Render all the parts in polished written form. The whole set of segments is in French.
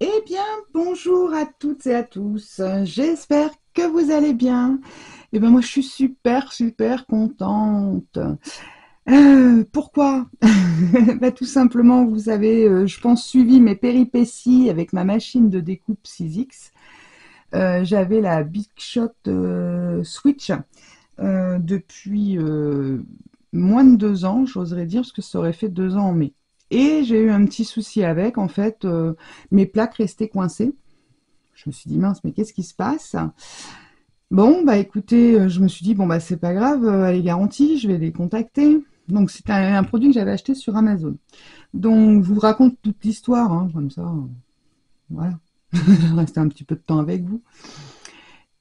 Eh bien, bonjour à toutes et à tous. J'espère que vous allez bien. Eh bien, moi, je suis super contente. Pourquoi? Bah, tout simplement, vous avez, je pense, suivi mes péripéties avec ma machine de découpe 6X. J'avais la Big Shot Switch depuis moins de 2 ans, j'oserais dire, parce que ça aurait fait 2 ans en mai. Et j'ai eu un petit souci avec, en fait, mes plaques restaient coincées. Je me suis dit, mince, mais qu'est-ce qui se passe? Bon, bah écoutez, je me suis dit, bon, bah c'est pas grave, elle est garantie, je vais les contacter. Donc, c'est un produit que j'avais acheté sur Amazon. Donc, je vous raconte toute l'histoire, hein, comme ça, voilà. Rester un petit peu de temps avec vous.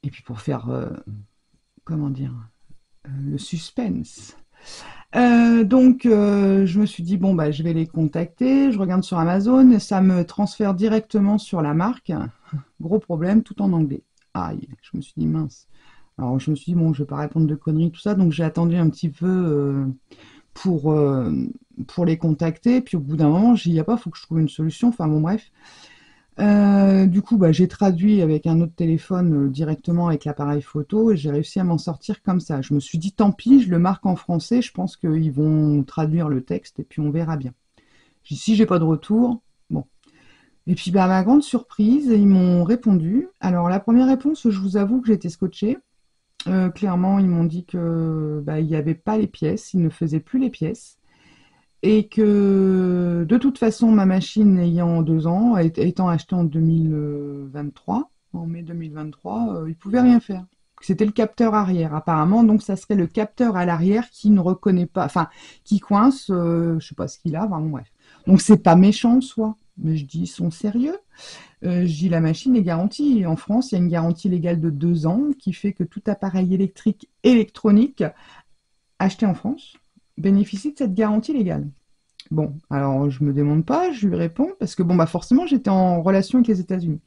Et puis, pour faire, comment dire, le suspense. Je me suis dit, bon, bah, je vais les contacter. Je regarde sur Amazon et ça me transfère directement sur la marque. Gros problème, tout en anglais. Aïe, je me suis dit, mince. Alors, je me suis dit, bon, je vais pas répondre de conneries, tout ça. Donc, j'ai attendu un petit peu pour, euh, pour les contacter. Puis, au bout d'un moment, j'ai dit, y a pas, faut que je trouve une solution. Enfin, bon, bref. Du coup, bah, j'ai traduit avec un autre téléphone directement avec l'appareil photo et j'ai réussi à m'en sortir comme ça. Je me suis dit, tant pis, je le marque en français, je pense qu'ils vont traduire le texte et puis on verra bien. J'ai dit, si j'ai pas de retour, bon. Et puis, bah, à ma grande surprise, ils m'ont répondu. Alors, la première réponse, je vous avoue que j'étais scotchée. Clairement, ils m'ont dit que bah, il n'y avait pas les pièces, ils ne faisaient plus les pièces et que de toute façon, ma machine ayant 2 ans, étant achetée en 2023, en mai 2023, ils pouvaient rien faire. C'était le capteur arrière, apparemment, donc ça serait le capteur à l'arrière qui ne reconnaît pas, enfin, qui coince, je sais pas ce qu'il a, vraiment bref. Donc c'est pas méchant en soi, mais je dis, ils sont sérieux. Je dis, la machine est garantie. En France, il y a une garantie légale de 2 ans qui fait que tout appareil électrique électronique acheté en France bénéficie de cette garantie légale. Bon, alors je me demande pas, je lui réponds, parce que bon, bah forcément, j'étais en relation avec les États-Unis.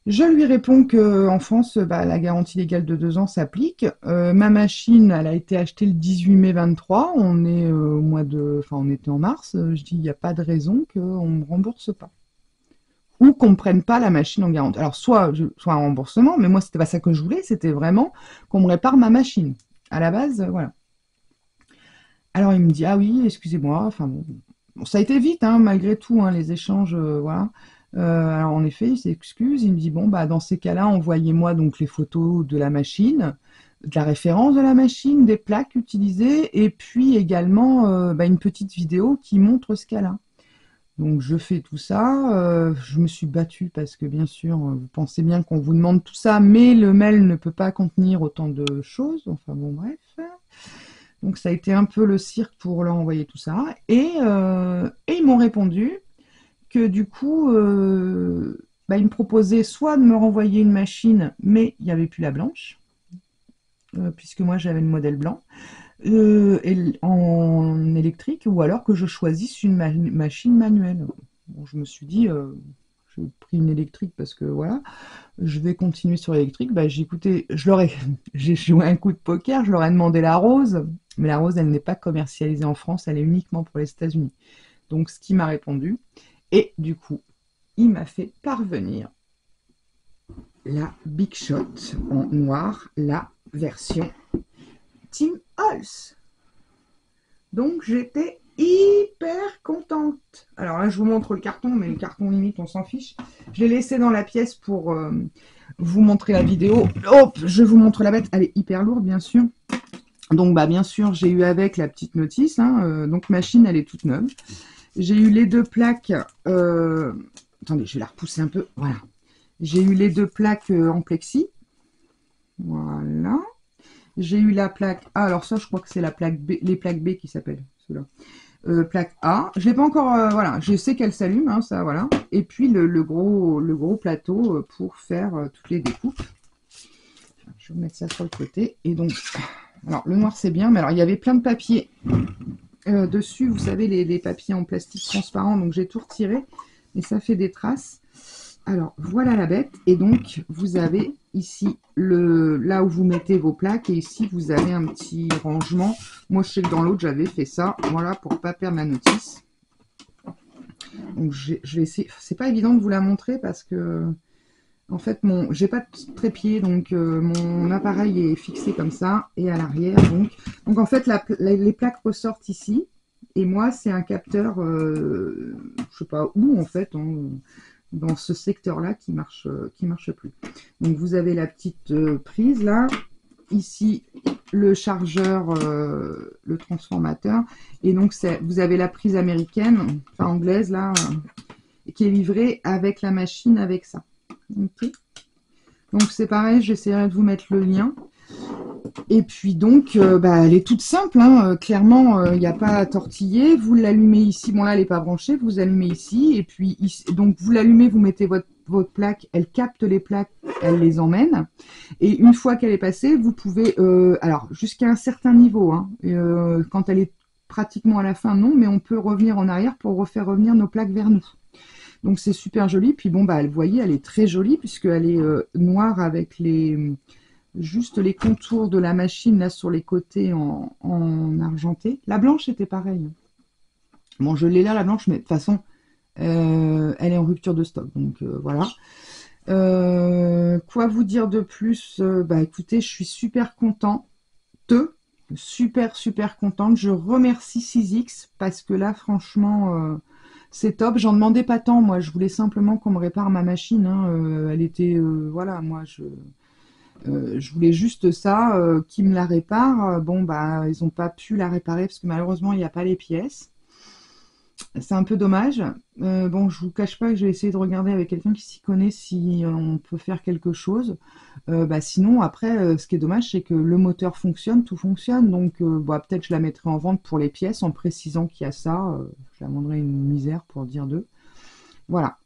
Je lui réponds que en France, bah, la garantie légale de 2 ans s'applique. Ma machine, elle a été achetée le 18 mai 23. On est au mois de, enfin, on était en mars. Je dis, il n'y a pas de raison qu'on ne me rembourse pas ou qu'on ne prenne pas la machine en garantie. Alors soit un remboursement, mais moi c'était pas ça que je voulais, c'était vraiment qu'on me répare ma machine. À la base, voilà. Alors il me dit, ah oui, excusez-moi, enfin bon. Bon, ça a été vite, hein, malgré tout, hein, les échanges, voilà. Alors en effet, il s'excuse, il me dit, bon, bah dans ces cas-là, envoyez-moi donc les photos de la machine, de la référence de la machine, des plaques utilisées, et puis également bah, une petite vidéo qui montre ce qu'elle a. Donc je fais tout ça, je me suis battue parce que bien sûr, vous pensez bien qu'on vous demande tout ça, mais le mail ne peut pas contenir autant de choses, enfin bon bref. Donc ça a été un peu le cirque pour leur envoyer tout ça. Et ils m'ont répondu que du coup, bah, ils me proposaient soit de me renvoyer une machine, mais il n'y avait plus la blanche, puisque moi j'avais le modèle blanc, en électrique, ou alors que je choisisse une machine manuelle. Bon, je me suis dit, j'ai pris une électrique parce que voilà, je vais continuer sur l'électrique. Bah, j'ai écouté, j'ai joué un coup de poker, je leur ai demandé la rose, mais la rose, elle n'est pas commercialisée en France, elle est uniquement pour les États-Unis. Donc, ce qui m'a répondu, et du coup, il m'a fait parvenir la Big Shot en noir, la version Tim Holtz. Donc j'étais hyper contente. Alors là, je vous montre le carton, mais le carton limite, on s'en fiche. Je l'ai laissé dans la pièce pour vous montrer la vidéo. Hop, je vous montre la bête. Elle est hyper lourde, bien sûr. Donc, bah, bien sûr, j'ai eu avec la petite notice. Hein, donc, machine, elle est toute neuve. J'ai eu les deux plaques. Attendez, je vais la repousser un peu. Voilà. J'ai eu les deux plaques en plexi. Voilà. J'ai eu la plaque A. Alors ça, je crois que c'est la plaque B, les plaques B qui s'appellent, ceux-là. Plaque A. Je l'ai pas encore, voilà. Je sais qu'elle s'allume, hein, ça, voilà. Et puis le gros plateau pour faire toutes les découpes. Je vais mettre ça sur le côté. Et donc, alors le noir c'est bien, mais alors il y avait plein de papiers dessus. Vous savez les papiers en plastique transparent. Donc j'ai tout retiré et ça fait des traces. Alors, voilà la bête. Et donc, vous avez ici là où vous mettez vos plaques. Et ici, vous avez un petit rangement. Moi, je sais que dans l'autre, j'avais fait ça. Voilà, pour pas perdre ma notice. Donc, je vais essayer. C'est pas évident de vous la montrer parce que, en fait, j'ai pas de trépied. Donc, mon appareil est fixé comme ça. Et à l'arrière, donc en fait, les plaques ressortent ici. Et moi, c'est un capteur, je sais pas où, en fait, dans ce secteur-là qui marche plus. Donc vous avez la petite prise là, ici le chargeur, le transformateur, et donc vous avez la prise américaine, enfin anglaise là, qui est livrée avec la machine avec ça. Okay. Donc c'est pareil, j'essaierai de vous mettre le lien. Et puis donc, elle est toute simple, hein. Clairement, il n'y a pas à tortiller. Vous l'allumez ici, bon là elle n'est pas branchée, vous allumez ici, et puis ici, donc vous l'allumez, vous mettez votre plaque, elle capte les plaques, elle les emmène. Et une fois qu'elle est passée, vous pouvez, alors jusqu'à un certain niveau, hein, quand elle est pratiquement à la fin, non, mais on peut revenir en arrière pour refaire revenir nos plaques vers nous. Donc c'est super joli. Puis bon, vous voyez, elle est très jolie puisqu'elle est noire avec juste les contours de la machine là sur les côtés en argenté. La blanche était pareille. Bon, je l'ai là, la blanche, mais de toute façon, elle est en rupture de stock. Donc voilà. Quoi vous dire de plus? Écoutez, je suis super contente. Super contente. Je remercie 6X parce que là, franchement, c'est top. J'en demandais pas tant. Moi, je voulais simplement qu'on me répare ma machine. Hein. Elle était, voilà, moi, je voulais juste ça, qui me la répare. Bon, ils n'ont pas pu la réparer parce que malheureusement, il n'y a pas les pièces. C'est un peu dommage. Bon, je vous cache pas que je vais essayer de regarder avec quelqu'un qui s'y connaît si on peut faire quelque chose. Sinon, après, ce qui est dommage, c'est que le moteur fonctionne, tout fonctionne. Donc, peut-être je la mettrai en vente pour les pièces en précisant qu'il y a ça. Je la vendrai une misère pour dire deux. Voilà.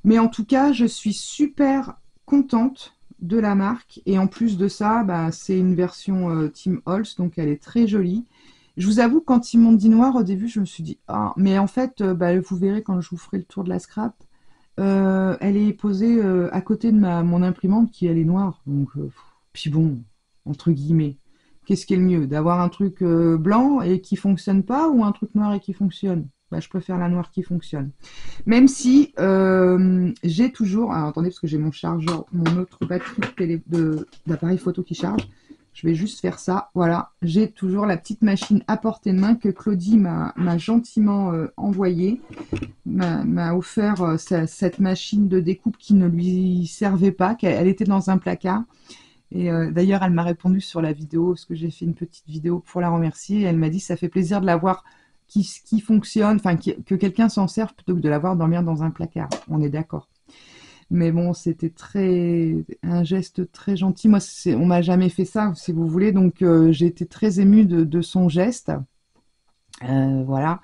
Mais en tout cas, je suis super contente de la marque. Et en plus de ça, c'est une version Team Holz, donc elle est très jolie. Je vous avoue, quand ils m'ont dit noir, au début, je me suis dit, ah, mais en fait, vous verrez quand je vous ferai le tour de la scrap, elle est posée à côté de mon imprimante qui, elle est noire. Donc, puis bon, entre guillemets, qu'est-ce qui est le mieux? D'avoir un truc blanc et qui fonctionne pas ou un truc noir et qui fonctionne? Je préfère la noire qui fonctionne. Même si j'ai toujours... Alors, attendez, parce que j'ai mon chargeur, mon autre batterie d'appareil photo qui charge. Je vais juste faire ça. Voilà, j'ai toujours la petite machine à portée de main que Claudie m'a gentiment envoyée. M'a offert cette machine de découpe qui ne lui servait pas, qu'elle était dans un placard. Et d'ailleurs, elle m'a répondu sur la vidéo, parce que j'ai fait une petite vidéo pour la remercier. Et elle m'a dit, ça fait plaisir de l'avoir qui fonctionne, enfin que quelqu'un s'en serve plutôt que de l'avoir dormir dans un placard. On est d'accord. Mais bon, c'était un geste très gentil. Moi, on m'a jamais fait ça, si vous voulez. Donc, j'ai été très émue de son geste. Voilà.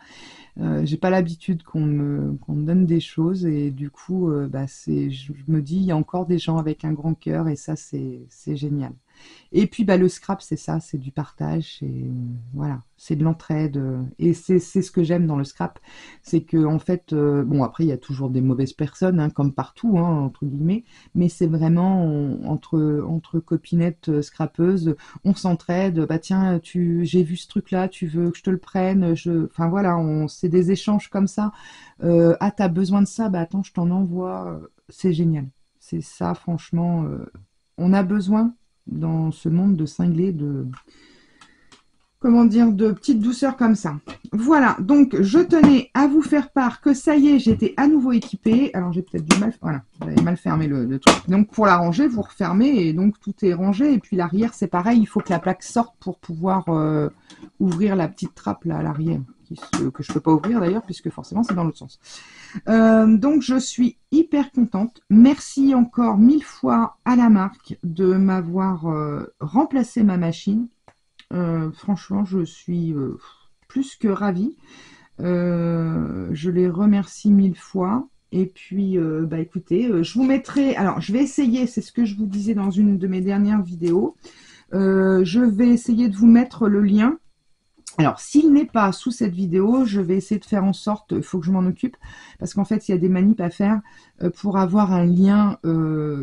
J'ai pas l'habitude qu'on me donne des choses et du coup, je me dis, il y a encore des gens avec un grand cœur et ça, c'est génial. Et puis le scrap, c'est ça, c'est du partage, voilà, c'est de l'entraide. Et c'est ce que j'aime dans le scrap, c'est que en fait, bon après il y a toujours des mauvaises personnes, hein, comme partout, hein, entre guillemets, mais c'est vraiment entre copinettes scrapeuses, on s'entraide. Bah tiens, j'ai vu ce truc-là, tu veux que je te le prenne, enfin voilà, c'est des échanges comme ça. Ah t'as besoin de ça, bah attends, je t'en envoie. C'est génial. C'est ça, franchement, on a besoin dans ce monde de cinglés, comment dire, de petites douceurs comme ça. Voilà, donc je tenais à vous faire part que ça y est, j'étais à nouveau équipée. Alors j'ai peut-être du mal, voilà, j'avais mal fermé le truc. Donc pour la ranger, vous refermez et donc tout est rangé. Et puis l'arrière, c'est pareil, il faut que la plaque sorte pour pouvoir ouvrir la petite trappe là à l'arrière, que je ne peux pas ouvrir d'ailleurs, puisque forcément c'est dans l'autre sens. Donc je suis hyper contente. Merci encore 1000 fois à la marque de m'avoir remplacé ma machine. Franchement, je suis plus que ravie. Je les remercie 1000 fois. Et puis, écoutez, je vous mettrai... Alors, je vais essayer, c'est ce que je vous disais dans une de mes dernières vidéos. Je vais essayer de vous mettre le lien Alors, s'il n'est pas sous cette vidéo, je vais essayer de faire en sorte, il faut que je m'en occupe, parce qu'en fait, il y a des manips à faire pour avoir un lien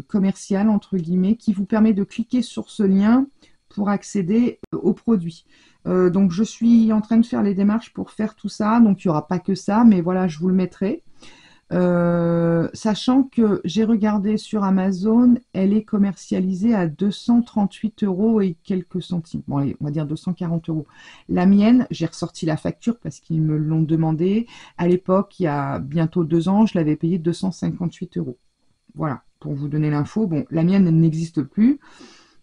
commercial, entre guillemets, qui vous permet de cliquer sur ce lien pour accéder au produit. Donc, je suis en train de faire les démarches pour faire tout ça, donc il n'y aura pas que ça, mais voilà, je vous le mettrai. Sachant que j'ai regardé sur Amazon, elle est commercialisée à 238 euros et quelques centimes. Bon, allez, on va dire 240 euros. La mienne, j'ai ressorti la facture parce qu'ils me l'ont demandé. À l'époque, il y a bientôt 2 ans, je l'avais payé 258 euros. Voilà, pour vous donner l'info. Bon, la mienne, elle n'existe plus,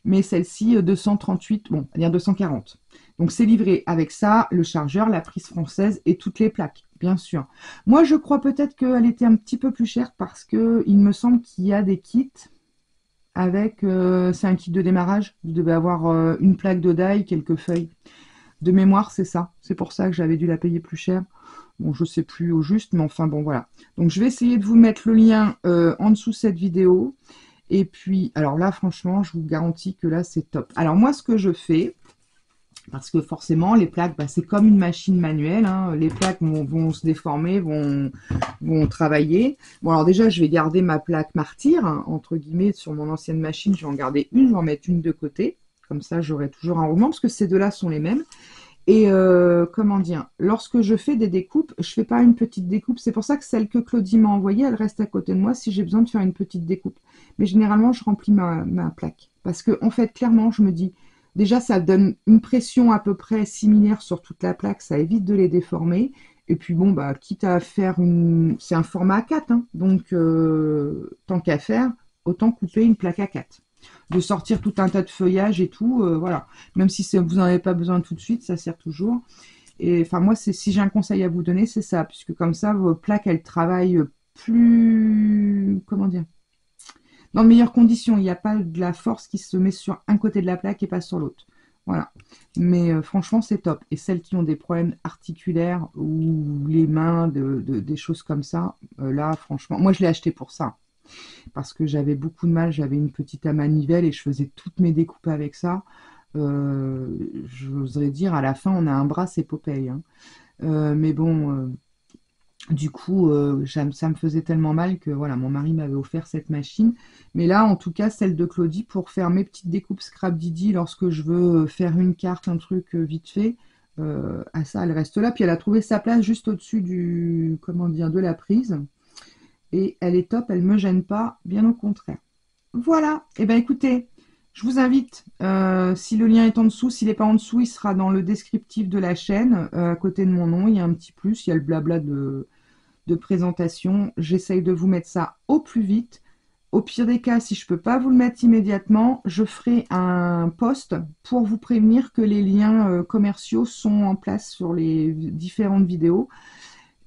mais celle-ci, 238, bon, on va dire 240. Donc c'est livré avec ça, le chargeur, la prise française et toutes les plaques, bien sûr. Moi, je crois peut-être qu'elle était un petit peu plus chère parce que il me semble qu'il y a des kits avec, c'est un kit de démarrage. Vous devez avoir une plaque de die, quelques feuilles. De mémoire, c'est ça. C'est pour ça que j'avais dû la payer plus cher. Bon, je sais plus au juste, mais enfin bon, voilà. Donc je vais essayer de vous mettre le lien en dessous de cette vidéo. Et puis, alors là, franchement, je vous garantis que là, c'est top. Alors moi, ce que je fais, parce que forcément, les plaques, bah, c'est comme une machine manuelle, hein. Les plaques vont se déformer, vont travailler. Bon, alors déjà, je vais garder ma plaque martyr, hein, entre guillemets, sur mon ancienne machine. Je vais en garder une, je vais en mettre une de côté. Comme ça, j'aurai toujours un roulement, parce que ces deux-là sont les mêmes. Et comment dire, lorsque je fais des découpes, je fais pas une petite découpe. C'est pour ça que celle que Claudie m'a envoyée, elle reste à côté de moi si j'ai besoin de faire une petite découpe. Mais généralement, je remplis ma plaque. Parce que, en fait, clairement, je me dis, déjà, ça donne une pression à peu près similaire sur toute la plaque. Ça évite de les déformer. Et puis, bon, bah, quitte à faire une... C'est un format A4, hein, donc, tant qu'à faire, autant couper une plaque A4. De sortir tout un tas de feuillage et tout, voilà. Même si vous n'en avez pas besoin tout de suite, ça sert toujours. Et enfin, moi, si j'ai un conseil à vous donner, c'est ça, puisque comme ça, vos plaques, elles travaillent plus, comment dire, dans de meilleures conditions. Il n'y a pas de la force qui se met sur un côté de la plaque et pas sur l'autre. Voilà. Mais franchement, c'est top. Et celles qui ont des problèmes articulaires ou les mains, des choses comme ça, là, franchement, moi, je l'ai acheté pour ça. Parce que j'avais beaucoup de mal, j'avais une petite à manivelle et je faisais toutes mes découpes avec ça. J'oserais dire, à la fin, on a un bras, c'est Popeye, hein. Mais bon, du coup, ça me faisait tellement mal que voilà, mon mari m'avait offert cette machine. Mais là, en tout cas, celle de Claudie, pour faire mes petites découpes Scrap Didi, lorsque je veux faire une carte, un truc vite fait, à ça, elle reste là. Puis elle a trouvé sa place juste au-dessus du, comment dire, de la prise. Et elle est top, elle ne me gêne pas, bien au contraire. Voilà, et bien écoutez, je vous invite, si le lien est en dessous, s'il n'est pas en dessous, il sera dans le descriptif de la chaîne, à côté de mon nom, il y a un petit plus, il y a le blabla de présentation. J'essaye de vous mettre ça au plus vite. Au pire des cas, si je ne peux pas vous le mettre immédiatement, je ferai un post pour vous prévenir que les liens commerciaux sont en place sur les différentes vidéos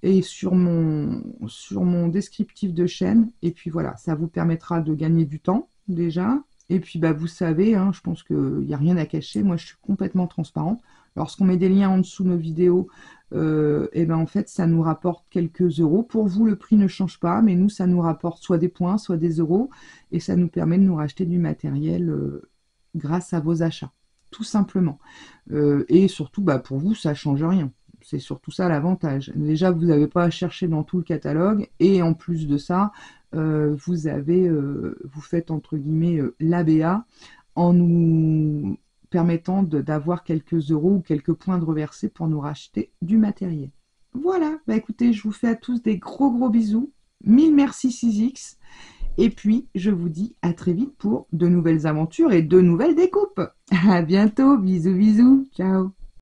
et sur mon descriptif de chaîne. Et puis voilà, ça vous permettra de gagner du temps déjà. Et puis bah, vous savez, hein, je pense qu'il n'y a rien à cacher. Moi, je suis complètement transparente. Lorsqu'on met des liens en dessous de nos vidéos, et ben en fait, ça nous rapporte quelques euros. Pour vous, le prix ne change pas, mais nous, ça nous rapporte soit des points, soit des euros. Et ça nous permet de nous racheter du matériel grâce à vos achats, tout simplement. Et surtout, bah, pour vous, ça ne change rien. C'est surtout ça l'avantage. Déjà, vous n'avez pas à chercher dans tout le catalogue. Et en plus de ça, vous faites entre guillemets l'ABA en nous permettant d'avoir quelques euros ou quelques points de reversés pour nous racheter du matériel. Voilà, bah écoutez, je vous fais à tous des gros gros bisous. Mille merci 6X. Et puis, je vous dis à très vite pour de nouvelles aventures et de nouvelles découpes. À bientôt, bisous bisous, ciao.